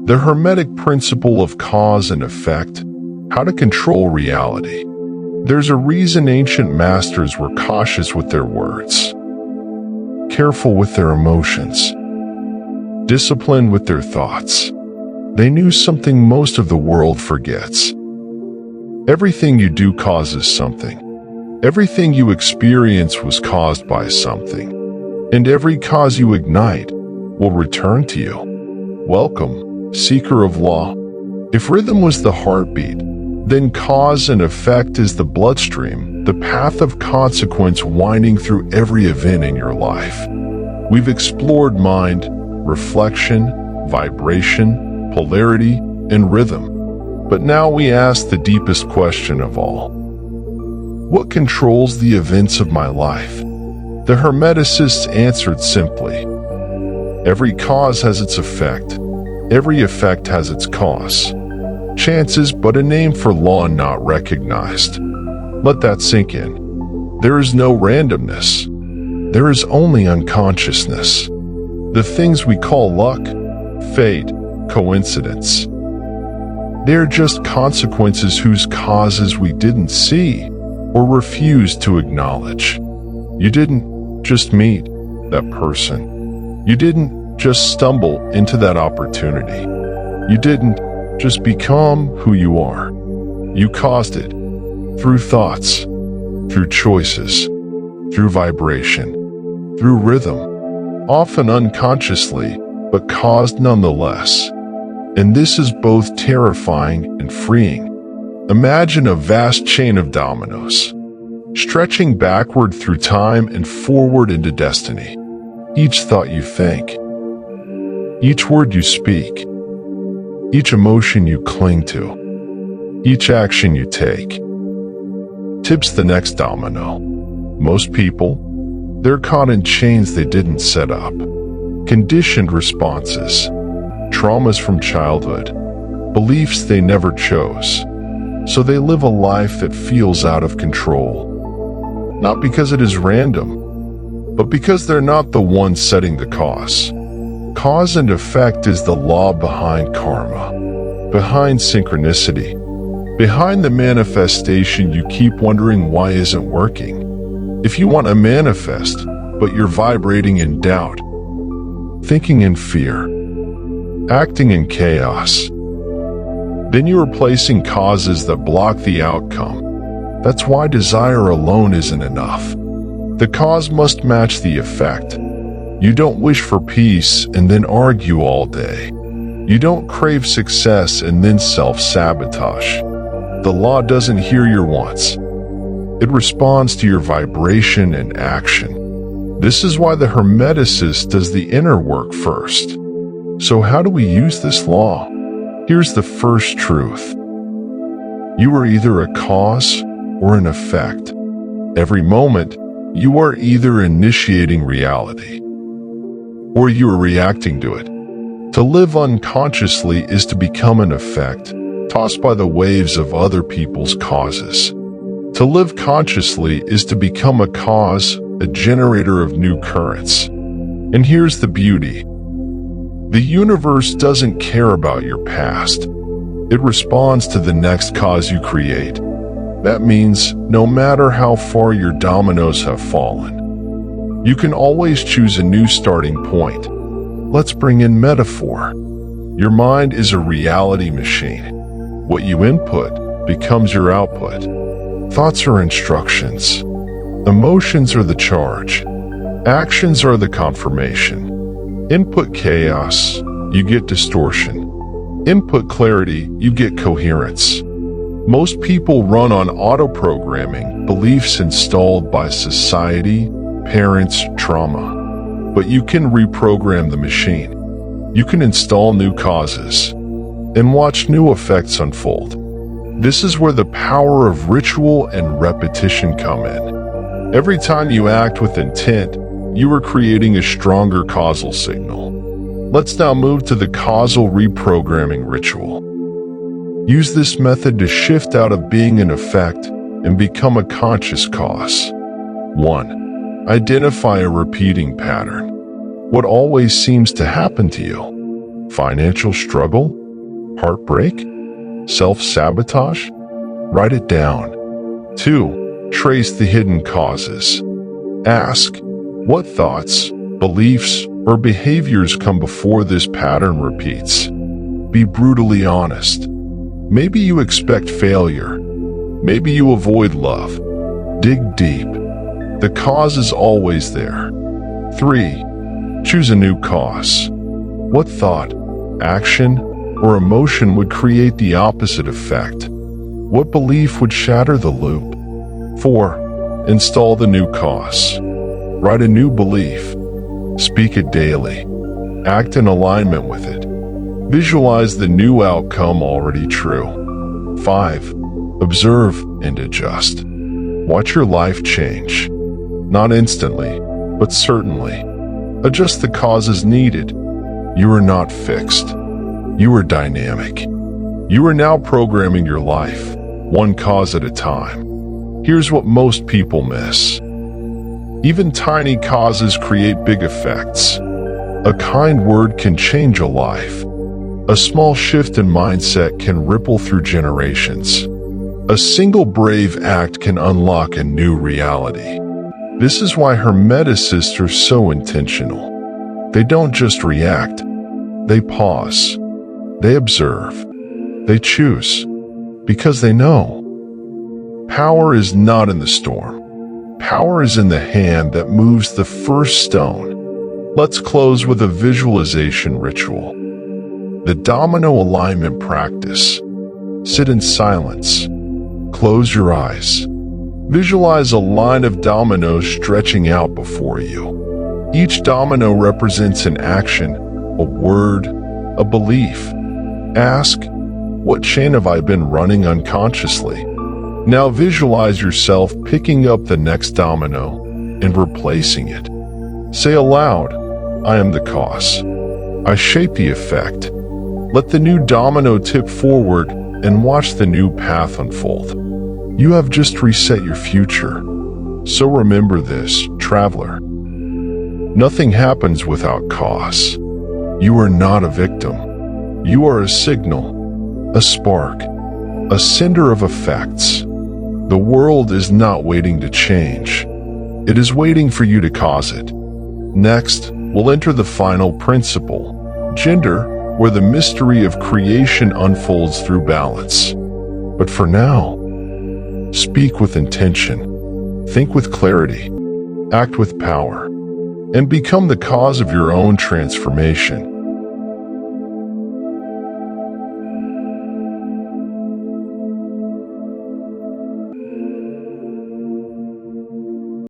The Hermetic principle of cause and effect, how to control reality. There's a reason ancient masters were cautious with their words, careful with their emotions, disciplined with their thoughts. They knew something most of the world forgets. Everything you do causes something. Everything you experience was caused by something. And every cause you ignite will return to you. Welcome, seeker of law. If rhythm was the heartbeat, then cause and effect is the bloodstream, the path of consequence winding through every event in your life. We've explored mind, reflection, vibration, polarity, and rhythm. But now we ask the deepest question of all. What controls the events of my life? The Hermeticists answered simply. Every cause has its effect. Every effect has its cause. Chance is but a name for law not recognized. Let that sink in. There is no randomness. There is only unconsciousness. The things we call luck, fate, coincidence. They're just consequences whose causes we didn't see or refused to acknowledge. You didn't just meet that person. You didn't just stumble into that opportunity. You didn't just become who you are. You caused it through thoughts, through choices, through vibration, through rhythm, often unconsciously, but caused nonetheless. And this is both terrifying and freeing. Imagine a vast chain of dominoes, stretching backward through time and forward into destiny. Each thought you think, each word you speak, each emotion you cling to, each action you take, tips the next domino. Most people, they're caught in chains they didn't set up, conditioned responses, traumas from childhood, beliefs they never chose. So they live a life that feels out of control. Not because it is random, but because they're not the ones setting the cause. Cause and effect is the law behind karma, behind synchronicity, behind the manifestation you keep wondering why isn't working. If you want to manifest, but you're vibrating in doubt, thinking in fear, acting in chaos, then you are placing causes that block the outcome. That's why desire alone isn't enough. The cause must match the effect. You don't wish for peace and then argue all day. You don't crave success and then self-sabotage. The law doesn't hear your wants. It responds to your vibration and action. This is why the Hermeticist does the inner work first. So how do we use this law? Here's the first truth. You are either a cause or an effect. Every moment, you are either initiating reality or you are reacting to it. To live unconsciously is to become an effect, tossed by the waves of other people's causes. To live consciously is to become a cause, a generator of new currents. And here's the beauty. The universe doesn't care about your past. It responds to the next cause you create. That means no matter how far your dominoes have fallen, you can always choose a new starting point. Let's bring in metaphor. Your mind is a reality machine. What you input becomes your output. Thoughts are instructions. Emotions are the charge. Actions are the confirmation. Input chaos, you get distortion. Input clarity, you get coherence. Most people run on auto-programming, beliefs installed by society, parents, trauma. But you can reprogram the machine. You can install new causes and watch new effects unfold. This is where the power of ritual and repetition come in. Every time you act with intent, you are creating a stronger causal signal. Let's now move to the causal reprogramming ritual. Use this method to shift out of being an effect and become a conscious cause. 1. Identify a repeating pattern. What always seems to happen to you? Financial struggle? Heartbreak? Self-sabotage? Write it down. 2. Trace the hidden causes. Ask, what thoughts, beliefs, or behaviors come before this pattern repeats? Be brutally honest. Maybe you expect failure. Maybe you avoid love. Dig deep. The cause is always there. 3. Choose a new cause. What thought, action, or emotion would create the opposite effect? What belief would shatter the loop? 4. Install the new cause. Write a new belief. Speak it daily. Act in alignment with it. Visualize the new outcome already true. 5. Observe and adjust. Watch your life change. Not instantly, but certainly. Adjust the causes needed. You are not fixed. You are dynamic. You are now programming your life, one cause at a time. Here's what most people miss. Even tiny causes create big effects. A kind word can change a life. A small shift in mindset can ripple through generations. A single brave act can unlock a new reality. This is why Hermeticists are so intentional. They don't just react. They pause. They observe. They choose. Because they know. Power is not in the storm. Power is in the hand that moves the first stone. Let's close with a visualization ritual. The domino alignment practice. Sit in silence. Close your eyes. Visualize a line of dominoes stretching out before you. Each domino represents an action, a word, a belief. Ask, what chain have I been running unconsciously? Now visualize yourself picking up the next domino and replacing it. Say aloud, I am the cause. I shape the effect. Let the new domino tip forward and watch the new path unfold. You have just reset your future. So remember this, traveler. Nothing happens without cause. You are not a victim. You are a signal, a spark, a cinder of effects. The world is not waiting to change. It is waiting for you to cause it. Next, we'll enter the final principle, gender, where the mystery of creation unfolds through balance. But for now, speak with intention, think with clarity, act with power, and become the cause of your own transformation.